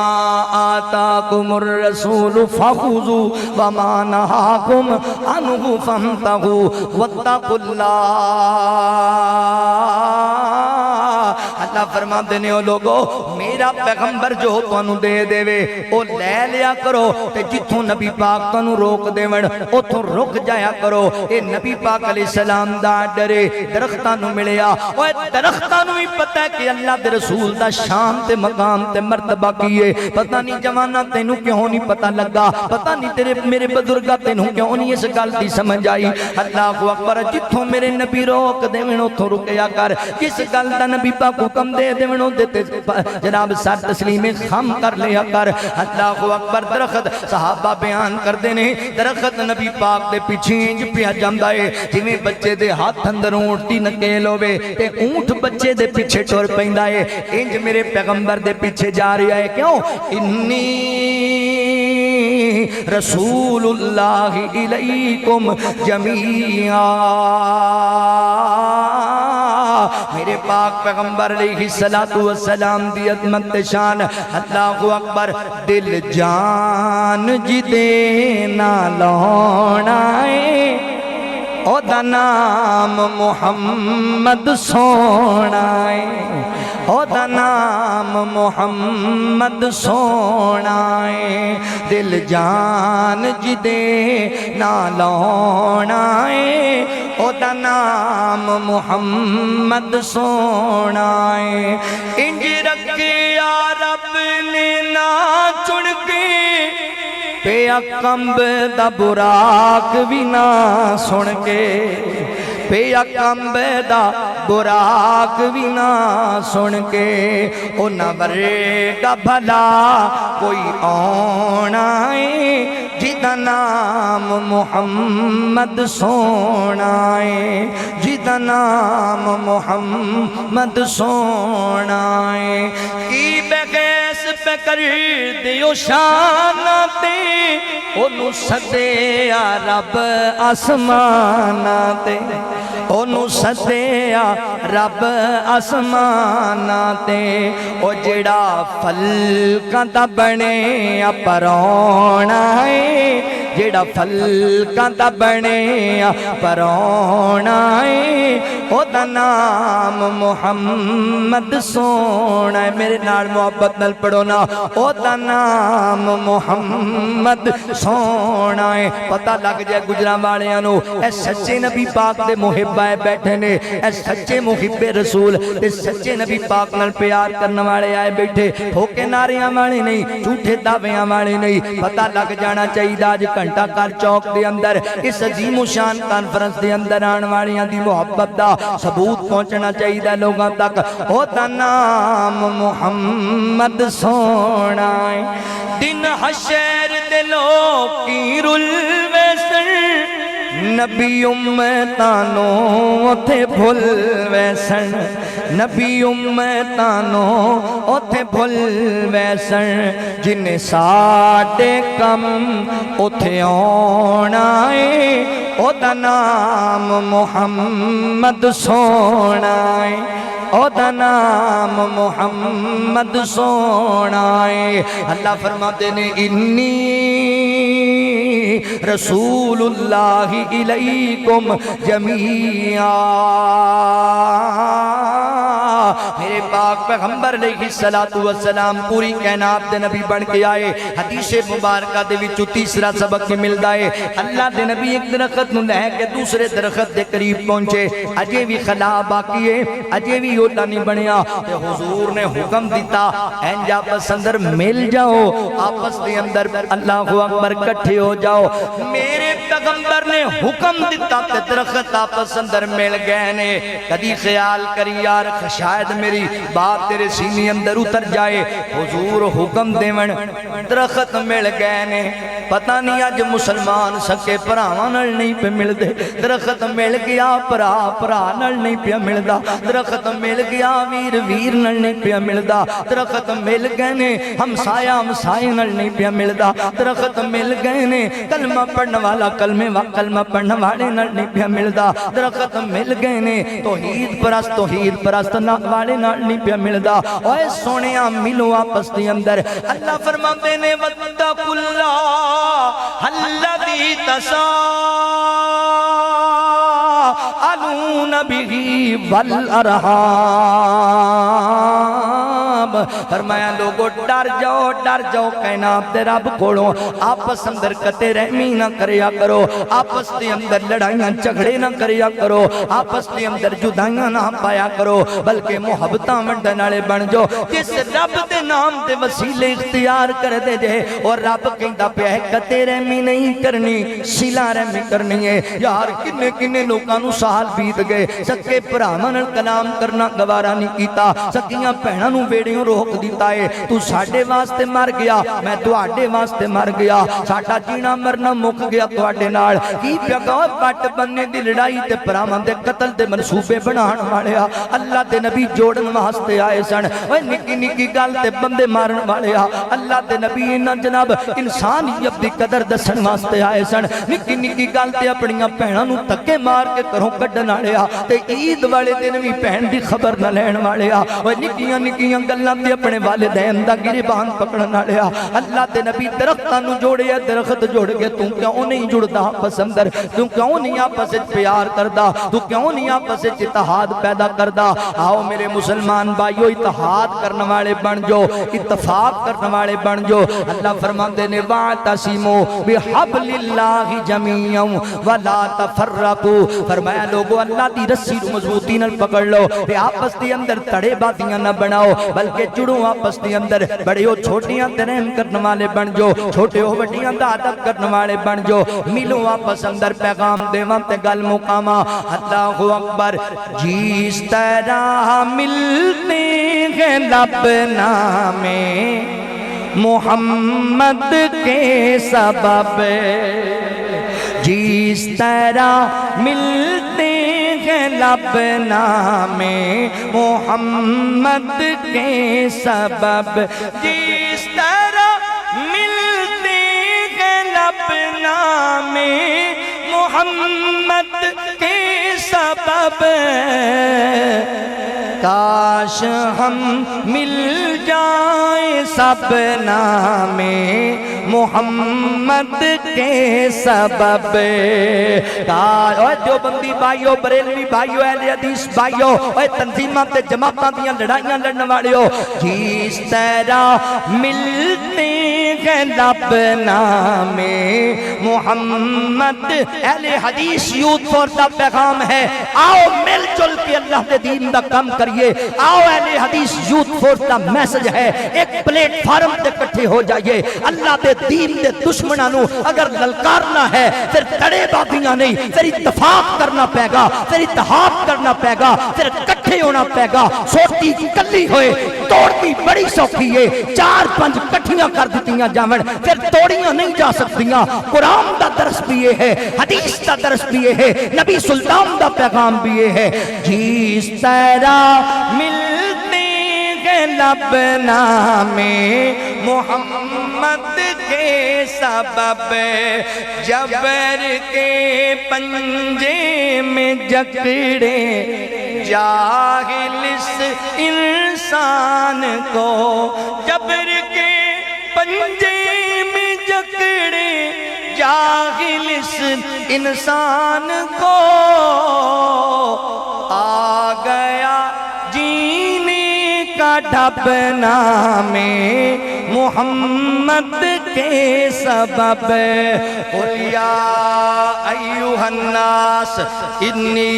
S1: آتاکم الرسول فخذوا وما نہاکم عنہ فانتہوا واتقوا اللہ فرما دینے ہو لوگو میرا پیغمبر جو تانوں دے دے وے او لے لیا کرو تے جتھوں نبی پاک تانوں روک دے ون اوتھوں رک جایا کرو اے نبی پاک علیہ السلام دا ڈرے درختاں نوں ملیا اوے درختاں نوں ہی پتہ ہے کہ اللہ دے رسول دا شان تے مقام تے مرتبہ کی ہے پتہ نہیں جواناں تینوں کیوں نہیں پتہ لگا پتہ نہیں تیرے میرے بزرگاں تینوں کیوں نہیں اس گل دی سمجھ آئی اللہ اکبر جتھوں میرے نبی روک دے ون اوتھوں رکیا کر کس گل دا نبی پاک حکم دے دے ونوں دیتے جناب سر تسلیم خم کر لیا کر اللہ اکبر درخت صحابہ بیان کر دینے درخت نبی پاک دے پیچھے انج پیا جاندا ہے جویں بچے دے ہاتھ اندر اونٹ دی نکیل ہوے تے اونٹ بچے دے پیچھے ٹر پیندا ہے انج میرے پیغمبر دے پیچھے جا رہا ہے کیوں انی رسول اللہ الیکم جمیعا میرے پاک پیغمبر علیہ السلام دی عظمت شان اللہ اکبر دل جان جی دینا لانا ہے او دا نام محمد سونا ہے او دا نام محمد سونا ہے دل جان جی دینا لانا ہے او دا نام محمد سونا ہے انج رکھیا رب نے نا چن کے پیا کمب دا براق بھی نہ سن کے پیا کمب دا براق بھی نہ سن کے او نہ ورے گا بھلا کوئی آنا ہے جدا نام محمد سونا ہے جدا نام محمد سونا ہے کی بغیس پہ کر دیو شاناتے انہوں سدیا رب آسماناتے انہوں سدیا رب آسماناتے او جڑا فلکاں دا بنے پرونا ہے جڑا فلکاں دا بنے پرونا ہے او دا نام محمد سونا ہے میرے نال محبت نال پڑھو نا او دا نام محمد سونا ہے پتہ لگ جائے گجراں والیاں نو اے سچے نبی پاک دے محب آئے بیٹھے نے اے سچے محب رسول تے سچے نبی پاک نال پیار کرنے والے آئے بیٹھے پھوکے ناریاں والے نہیں جھوٹے دعویاں والے نہیں پتہ لگ جانا چاہیے آج گھنٹہ گھر چوک دے اندر اس عظیم و شان کانفرنس دے اندر آن والیاں دی محبت دا ثبوت پہنچنا چاہیے لوگاں تک او دا نام محمد سونا ہے دن حشر دے لوگ کی رل ویسر نبی امتانو اتھے بھول ویسن نبی امتانو اتھے بھول ویسن جن ساڑے کم اتھے آنا ہے او دا نام محمد سونا ہے او دا نام محمد سونا ہے اللہ فرماتے نے انی رسول اللہ الیکم جمیعا میرے پاک پیغمبر علیہ السلام پوری کائنات دے نبی بن کے آئے حدیث مبارکہ دے وچوں تیسرا سبق کی ملدا ہے اللہ دے نبی ایک درخت نو لے کے دوسرے درخت دے قریب پہنچے اجے بھی خلا باقی ہے اجے بھی اوٹا نہیں بنیا تے حضور نے حکم دیتا این جا آپس اندر مل جاؤ آپس دے اندر اللہ اکبر کٹھے ہو جاؤ میرے پیغمبر نے حکم دیتا تے درخت آپس اندر مل گئے نے کدی خیال کری یار شاید میری بات تیرے سینے اندر اتر جائے حضور حکم دیون درخت مل گئے نے پتہ نہیں آج مسلمان سکے پراواں نال نہیں پہ مل دے درخت مل گیا پرا نال نہیں پہ ملدا درخت مل گیا ویر نال نہیں پہ ملدا درخت مل گئے نے ہمسایہ نال نہیں پہ ملدا درخت مل گئے نے کلمہ پڑھن والا کلمہ پڑھن والے نال نہیں پہ ملدا درخت مل گئے نے توحید پرست والے نال نہیں پہ ملدا اوے سونیاں ملو آپس دے اندر اللہ فرماتے نے وَاتَّقُوا اللَّهَ الَّذِي تَسَاءَلُونَ بِهِ وَالْأَرْحَامَ فرمایا لوگو ڈر جاؤ کائنات دے رب کولوں آپس اندر قطع رحمی نہ کریا کرو آپس دے اندر لڑائیاں جھگڑے نہ کریا کرو آپس دے اندر جدائیاں نہ پایا کرو بلکہ محبتاں وڈن والے بن جو جس رب دے نام دے وسیلے اختیار کر دے جے اور رب کہندا پیا ہے قطع رحمی نہیں کرنی صلہ رحمی کرنی ہے یار کنے لوکاں نوں سال بیت گئے سکے بھراواں نال کلام کرنا گوارا نہیں کیتا سکیاں بہناں نوں بیڑیوں روک دیتا ہے تو ساڈے واسطے مر گیا میں تواڈے واسطے مر گیا ساڈا جینا مرنا مک گیا تواڈے نال کی پیا پٹ بننے دی لڑائی تے بھراواں دے قتل دے منصوبے بنان والیا اللہ دے نبی جوڑن واسطے آئے سن اوے نکی نکی گل تے بندے مارن والیا اللہ دے نبی انہاں جناب انسانیت دی قدر دسن واسطے آئے سن نکی نکی گل تے اپنیاں بہناں نوں دھکے مار کے گھروں کڈن والیا تے عید والے دن وی بہن دی خبر نہ لین والیا اوے نکیاں نکیاں گلاں تے اپنے والدین دا گریبان پکڑن والیا اللہ دے نبی درختاں نوں جوڑیا درخت جوڑ کے تو کیوں نہیں جڑدا آپس اندر تو کیوں نہیں آپس وچ پیار کردا تو کیوں نہیں آپس وچ اتحاد پیدا کردا آؤ میرے مسلمان بھائیو اتحاد کرنے والے بن جو اتفاق کرنے والے بن جو اللہ فرماندے نے واعتصموا بحبل اللہ جميعا ولا تفرقوا فرمایا لوگو اللہ دی رسی نوں مضبوطی نال پکڑ لو تے آپس دے اندر تڑے بازیاں نہ بناؤ بلکہ جڑو آپس دے اندر بڑے ہو چھوٹیاں تے رحم کرنے والے بن جو چھوٹے ہو وڈیاں دا ادب کرنے والے بن جو ملو آپس اندر پیغام دیواں تے گل مقاما اللہ اکبر جس طرح ملتے ہیں لب نامے محمد کے سبب جس طرح ملتے ہیں لب نامے محمد کے سبب جس طرح ملتے ہیں لب نامے محمد کے سبب کاش ہم مل جائیں سب نامے محمد کے سبب اوے دیوبندی بھائیو بریلوی بھائیو اہل حدیث بھائیو اوے تنظیمات تے جماعتاں دیاں لڑائیاں لڑن والےو جس طرح ملتے ہیں لب نامے محمد اہل حدیث یوتھ فور دا پیغام ہے آؤ مل جل کے اللہ کے دین دا کام کریے آؤ اہل حدیث یوتھ فور دا میسج ہے ایک پلیٹ فارم تے کٹھے ہو جائیے اللہ دے دین دے دشمنانوں اگر للکارنا ہے پھر تڑے بازیاں نہیں پھر اتفاق کرنا پے گا پھر اتحاد کرنا پے گا پھر کٹھے کٹھے ہونا پے گا سوٹی کلی ہوئے توڑتی بڑی سوکھی ہے 4-5 کٹھیاں کر دیتیاں جاون پھر توڑیاں نہیں جا سکتیاں قرآن دا درس بھی یہ ہے حدیث دا درس بھی یہ ہے نبی سلطان دا پیغام بھی یہ ہے جس طرح ملتے ہیں لب نامے محمد کے سبب جبر کے پنجے میں جکڑے جاہل اس انسان کو جبر کے پنجے میں جکڑے جاہل اس انسان کو آ گیا جینے کا ڈھب نامے محمد کے سبب قل یا ایوہ الناس انی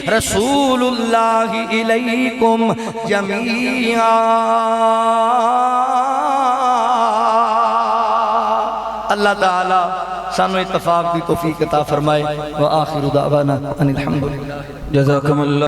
S1: رسول اللہ الیکم جمیعا اللہ تعالی سانو اتفاق بھی توفیق عطا فرمائے وآخر دعوانا ان الحمدللہ
S2: جزاکم اللہ